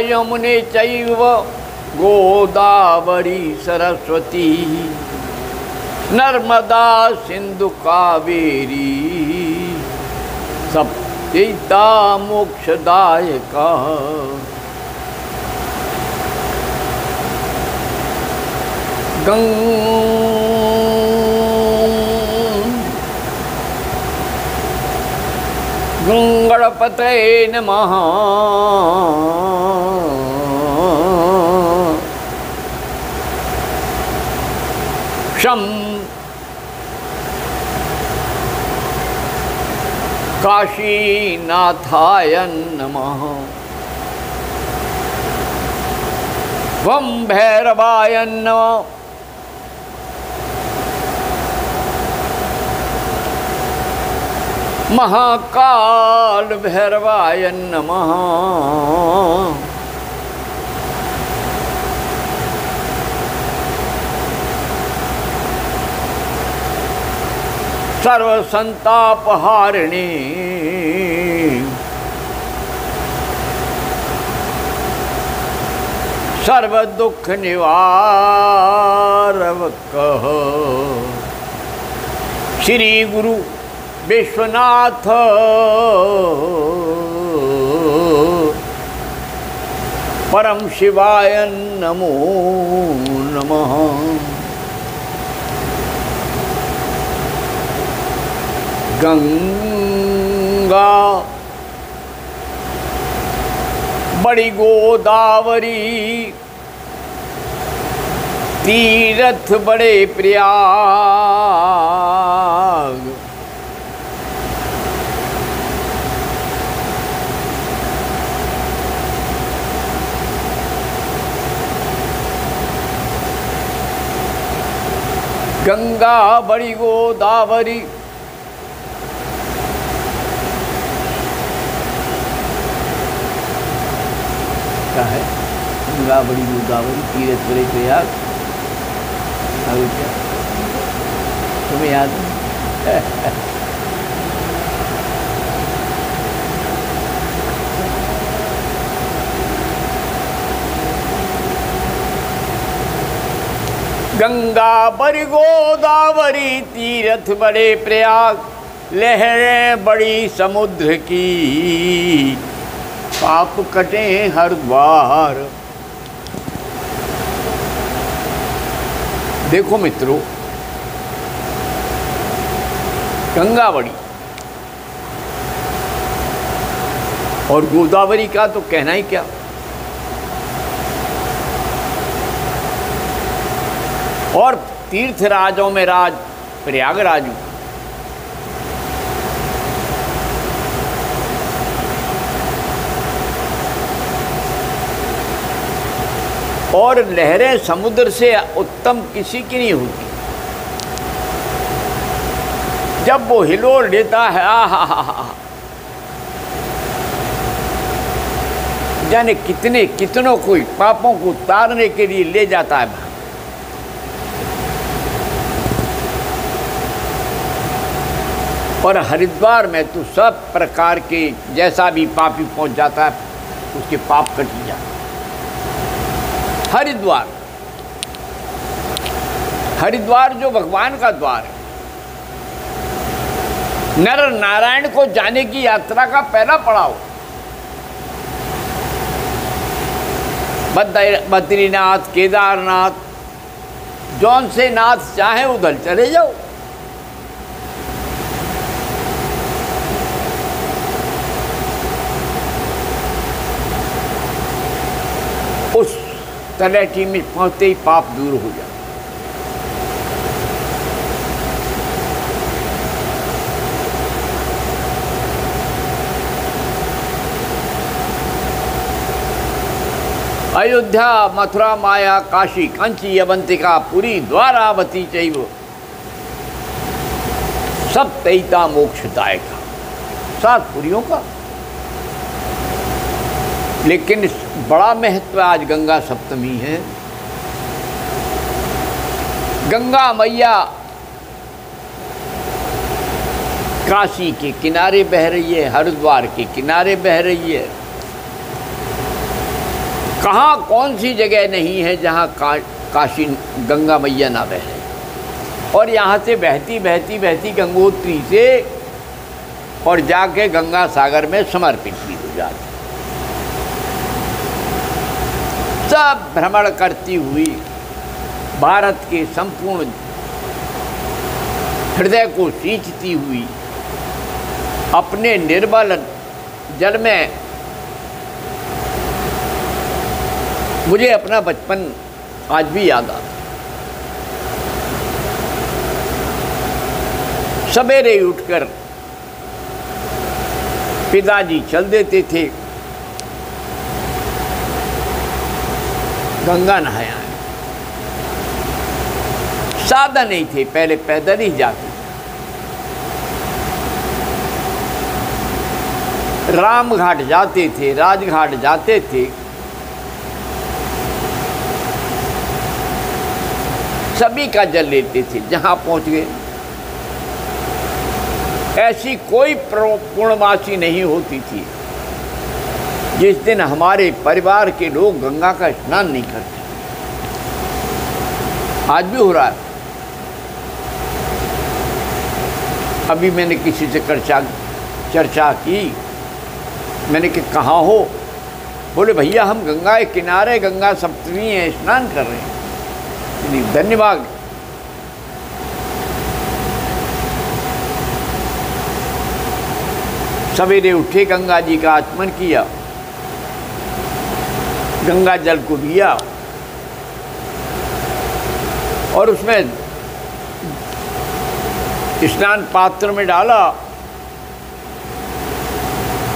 यमुने चैव गोदावरी सरस्वती नर्मदा सिंधु कावेरी सप्तैता मोक्षदायका। गणपतये नमः। शं काशीनाथाय नमः। वं भैरवाय नमः। महाकाल भैरवाय नमः। सर्वसंतापहारिणी सर्वदुख निवारक श्री गुरु विश्वनाथ परम शिवाय नमो नमः। गंगा बड़ी गोदावरी तीर्थ बड़े प्रयाग गंगा बड़ी गोदावरी क्या है? गंगा बड़ी गोदावरी तीर्थ बड़े प्रयाग। आगे क्या तुम्हें याद है? गंगा बड़ी गोदावरी तीर्थ बड़े प्रयाग लहरें बड़ी समुद्र की पाप कटे हर द्वार। देखो मित्रों, गंगा बड़ी और गोदावरी का तो कहना ही क्या। और तीर्थ राजों में राज प्रयागराज। और लहरें समुद्र से उत्तम किसी की नहीं होती। जब वो हिलोर लेता है जाने कितनों को पापों को उतारने के लिए ले जाता है। और हरिद्वार में तो सब प्रकार के जैसा भी पापी पहुंच जाता है उसके पाप कट जाते। हरिद्वार जो भगवान का द्वार है, नर नारायण को जाने की यात्रा का पहला पड़ाव। बद्रीनाथ केदारनाथ जौन से नाथ चाहे उधर चले जाओ। उस तलहटी में पहुंचते ही पाप दूर हो जाए। अयोध्या मथुरा माया काशी कंची अवंतिका पुरी द्वारावती चैव सप्तैता मोक्षदायका। 7 पुरियों का। लेकिन बड़ा महत्व आज गंगा सप्तमी है। गंगा मैया काशी के किनारे बह रही है, हरिद्वार के किनारे बह रही है। कहाँ कौन सी जगह नहीं है जहाँ काशी गंगा मैया ना बहे। और यहाँ से बहती बहती बहती गंगोत्री से और जाके गंगा सागर में समर्पित भी हो जाती। सब भ्रमण करती हुई भारत के संपूर्ण हृदय को सींचती हुई अपने निर्मल जल में मुझे अपना बचपन आज भी याद आता। सवेरे उठकर पिताजी चल देते थे गंगा नहाया। साधन नहीं थे, पहले पैदल ही जाते। रामघाट जाते थे, राजघाट जाते थे, सभी का जल लेते थे जहां पहुंच गए। ऐसी कोई पूर्णमासी नहीं होती थी जिस दिन हमारे परिवार के लोग गंगा का स्नान नहीं करते। आज भी हो रहा है। अभी मैंने किसी से चर्चा की, मैंने कहा कहाँ हो? बोले भैया हम गंगा के किनारे गंगा सप्तमी है, स्नान कर रहे हैं। धन्यवाद। सवेरे उठे, गंगा जी का आचमन किया, गंगा जल को लिया और उसमें स्नान पात्र में डाला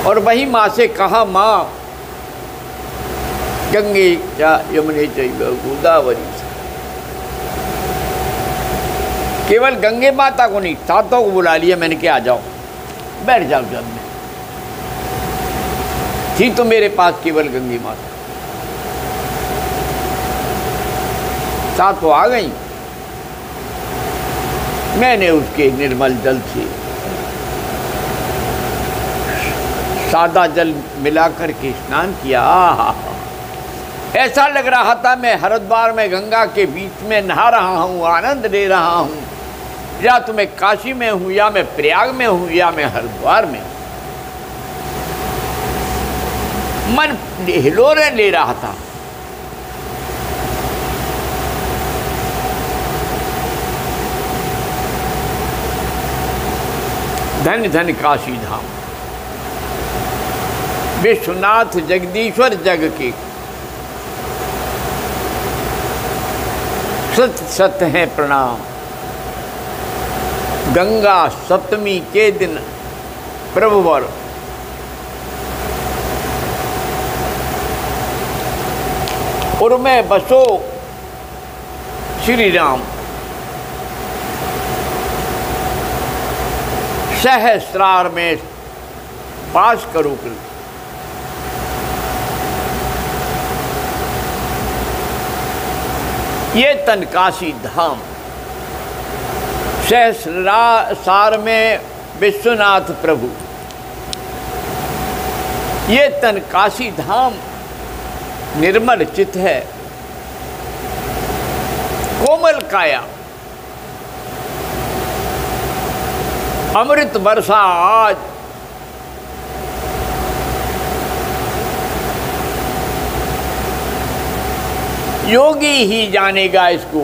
और वही माँ से कहा, माँ गंगे च यमुने चैव गोदावरी। केवल गंगे माता को नहीं, सातों को बुला लिया मैंने कि आ जाओ, बैठ जाओ जल में। थी तो मेरे पास केवल गंगे माता, सातों आ गई। मैंने उसके निर्मल जल से सादा जल मिलाकर के स्नान किया। ऐसा लग रहा था मैं हरिद्वार में गंगा के बीच में नहा रहा हूँ, आनंद ले रहा हूँ। या तो मैं काशी में हूँ, या मैं प्रयाग में हूँ, या मैं हरिद्वार में हूँ। मन हिलोरे ले रहा था। धन धन काशी धाम, विश्वनाथ जगदीश्वर जग के सत सत हैं प्रणाम। गंगा सप्तमी के दिन प्रभुवर उर्मे बसो श्री राम। सहस्रार में पास करो कर। ये तन काशी धाम, सहस्रार में विश्वनाथ प्रभु। ये तन काशी धाम निर्मल चित है, कोमल काया, अमृत वर्षा आज। योगी ही जानेगा इसको।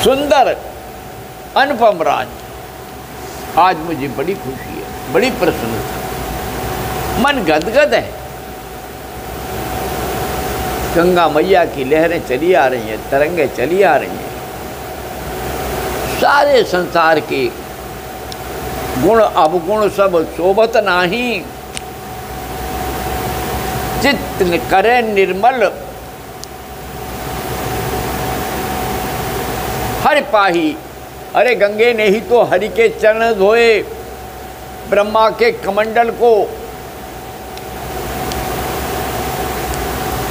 सुंदर अनुपम राज। आज मुझे बड़ी खुशी है, बड़ी प्रसन्नता, मन गदगद है। गंगा मैया की लहरें चली आ रही हैं, तरंगें चली आ रही हैं। सारे संसार के गुण अवगुण सब शोभत नाही, चित्त करे निर्मल हरि पाही। अरे गंगे ने ही तो हरि के चरण धोए, ब्रह्मा के कमंडल को,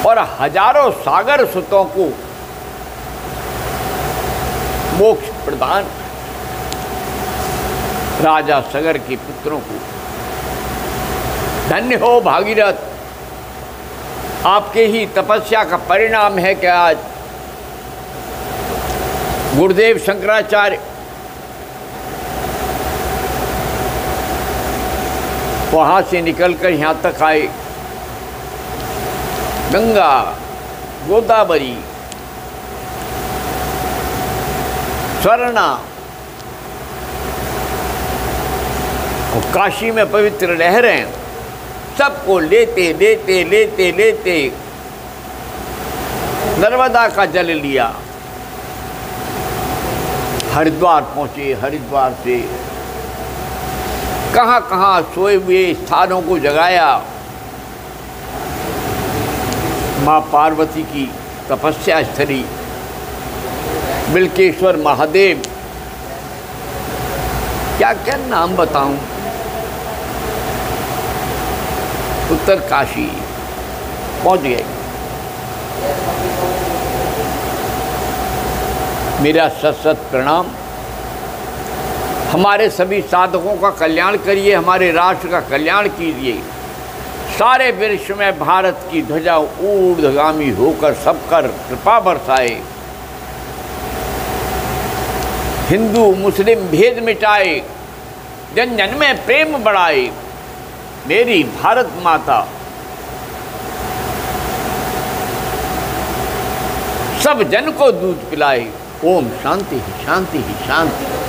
और हजारों सागर सुतों को मोक्ष प्रदान, राजा सगर के पुत्रों को धन्य हो भागीरथ, आपके ही तपस्या का परिणाम है कि आज गुरुदेव शंकराचार्य वहाँ से निकलकर यहाँ तक आए। गंगा, गोदावरी, स्वर्णा और काशी में पवित्र लहरें, सबको लेते लेते लेते लेते नर्मदा का जल लिया, हरिद्वार पहुँचे। हरिद्वार से कहाँ कहाँ सोए हुए स्थानों को जगाया। माँ पार्वती की तपस्या स्थली, बिल्केश्वर महादेव, क्या क्या नाम बताऊं, उत्तर काशी पहुंच गए। मेरा सत सत प्रणाम। हमारे सभी साधकों का कल्याण करिए, हमारे राष्ट्र का कल्याण कीजिए। सारे विश्व में भारत की ध्वजा ऊर्ध्वगामी होकर सब कर कृपा बरसाए। हिंदू मुस्लिम भेद मिटाए, जन जन में प्रेम बढ़ाए। मेरी भारत माता सब जन को दूध पिलाए। ओम शांति ही शांति ही शांति।